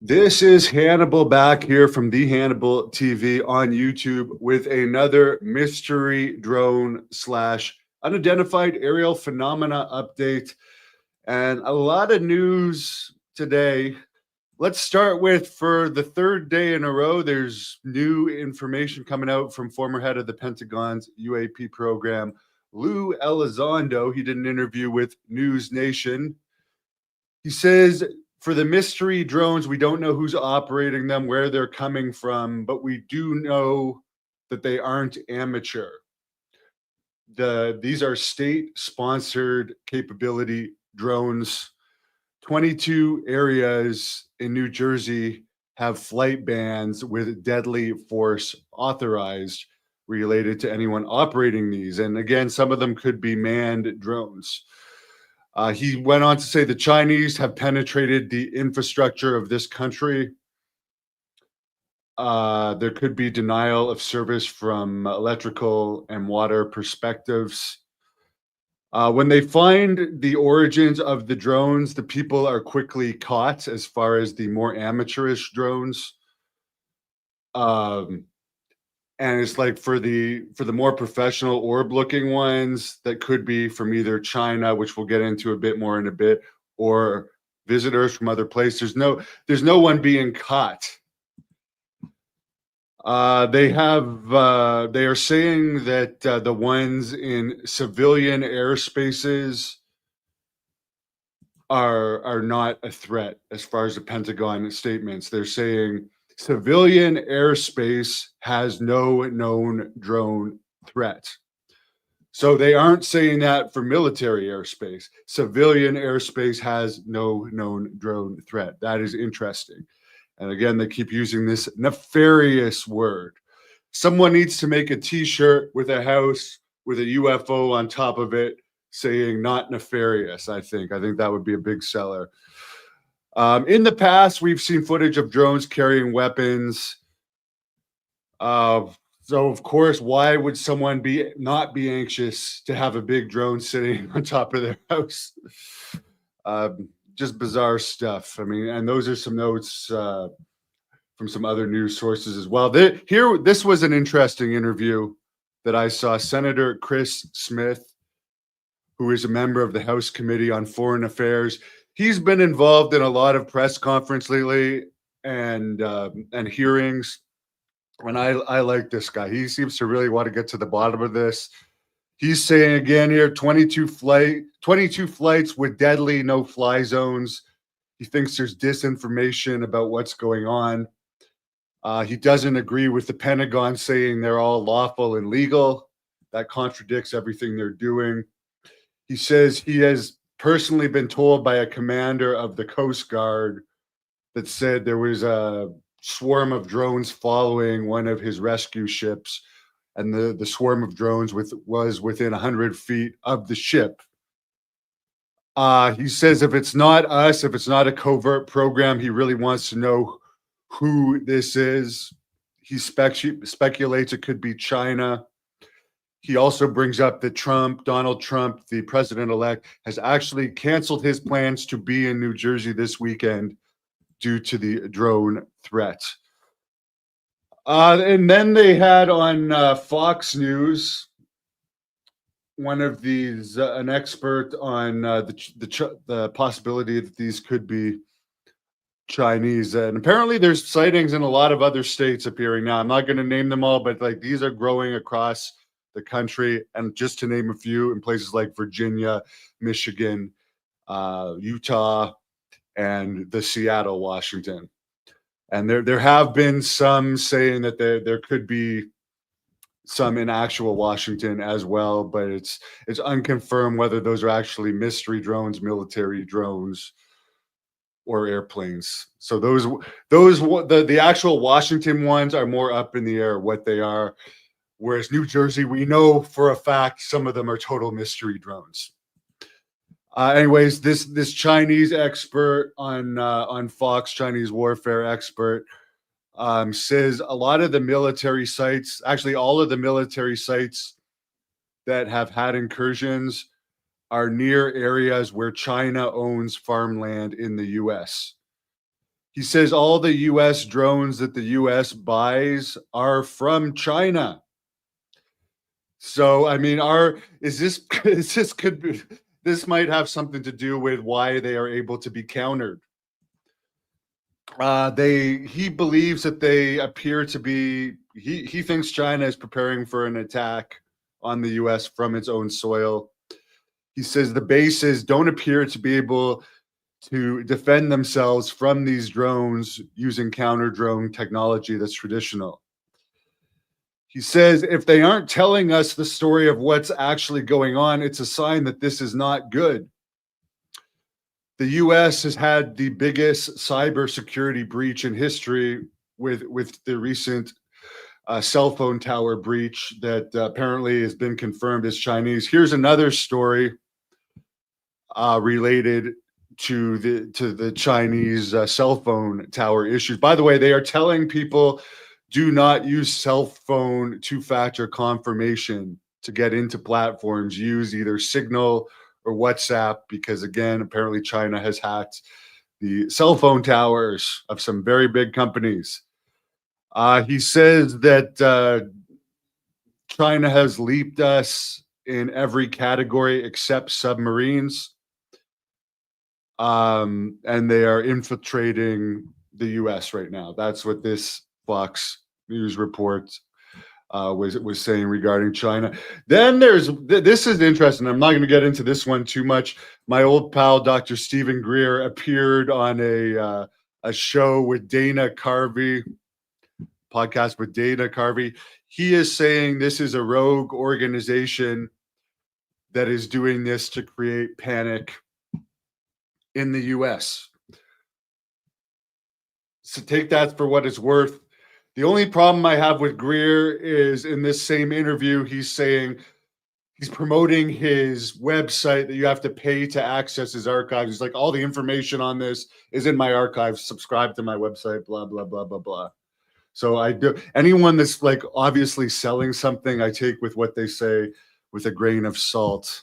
This is Hannibal back here from the Hannibal TV on YouTube with another mystery drone slash unidentified aerial phenomena update and a lot of news today. Let's start with for the third day in a row, there's new information coming out from former head of the Pentagon's UAP program, Lou Elizondo. He did an interview with News Nation. He says for the mystery drones, we don't know who's operating them, where they're coming from, but we do know that they aren't amateur. These are state-sponsored capability drones. 22 areas in New Jersey have flight bans with deadly force authorized related to anyone operating these. And again, some of them could be manned drones. He went on to say the Chinese have penetrated the infrastructure of this country. There could be denial of service from electrical and water perspectives. When they find the origins of the drones, the people are quickly caught as far as the more amateurish drones. And it's like for the more professional orb looking ones that could be from either China, which we'll get into a bit more in a bit, or visitors from other places. There's no one being caught. They are saying that the ones in civilian airspaces are not a threat as far as the Pentagon statements. They're saying civilian airspace has no known drone threat. So they aren't saying that for military airspace. Civilian airspace has no known drone threat. That is interesting. And again, they keep using this nefarious word. Someone needs to make a t-shirt with a house with a UFO on top of it saying not nefarious. I think that would be a big seller. In the past, we've seen footage of drones carrying weapons. So of course, why would someone not be anxious to have a big drone sitting on top of their house? Just bizarre stuff. I mean, and those are some notes from some other news sources as well. This was an interesting interview that I saw. Senator Chris Smith, who is a member of the House Committee on Foreign Affairs, he's been involved in a lot of press conference lately and hearings. And I like this guy. He seems to really want to get to the bottom of this. He's saying again here, 22 flights with deadly no-fly zones. He thinks there's disinformation about what's going on. He doesn't agree with the Pentagon saying they're all lawful and legal. That contradicts everything they're doing. He says he has personally been told by a commander of the Coast Guard that said there was a swarm of drones following one of his rescue ships, and the swarm of drones was within 100 feet of the ship. He says if it's not us, if it's not a covert program, he really wants to know who this is. He speculates it could be China. He also brings up that Donald Trump, the president-elect, has actually canceled his plans to be in New Jersey this weekend due to the drone threat. And then they had on Fox News one of these, an expert on the possibility that these could be Chinese. And apparently there's sightings in a lot of other states appearing now. I'm not going to name them all, but like these are growing across the country. And just to name a few, in places like Virginia, Michigan, Utah, and the Seattle, Washington. And there have been some saying that there could be some in actual Washington as well, but it's unconfirmed whether those are actually mystery drones, military drones, or airplanes. So the actual Washington ones are more up in the air what they are, whereas New Jersey, we know for a fact some of them are total mystery drones. Anyways, this Chinese expert on Fox, Chinese warfare expert, says a lot of the military sites, actually all of the military sites that have had incursions are near areas where China owns farmland in the US. He says all the US drones that the US buys are from China. So, I mean, is this is this could be this might have something to do with why they are able to be countered. He believes that they appear to be he thinks China is preparing for an attack on the US from its own soil. He says the bases don't appear to be able to defend themselves from these drones using counter drone technology that's traditional. He says if they aren't telling us the story of what's actually going on, it's a sign that this is not good. The US has had the biggest cybersecurity breach in history with the recent cell phone tower breach that apparently has been confirmed as Chinese. Here's another story related to the Chinese cell phone tower issues. By the way, they are telling people do not use cell phone two-factor confirmation to get into platforms. Use either Signal or WhatsApp because, again, apparently China has hacked the cell phone towers of some very big companies. He says that China has leaped us in every category except submarines. And they are infiltrating the US right now. That's what this Fox News report was saying regarding China. Then this is interesting. I'm not going to get into this one too much. My old pal, Dr. Stephen Greer, appeared on a show with Dana Carvey, podcast with Dana Carvey. He is saying this is a rogue organization that is doing this to create panic in the US. So take that for what it's worth. The only problem I have with Greer is in this same interview, he's saying he's promoting his website that you have to pay to access his archives. He's like, all the information on this is in my archives. Subscribe to my website, blah, blah, blah, blah, blah. So I do. Anyone that's like obviously selling something, I take with what they say with a grain of salt.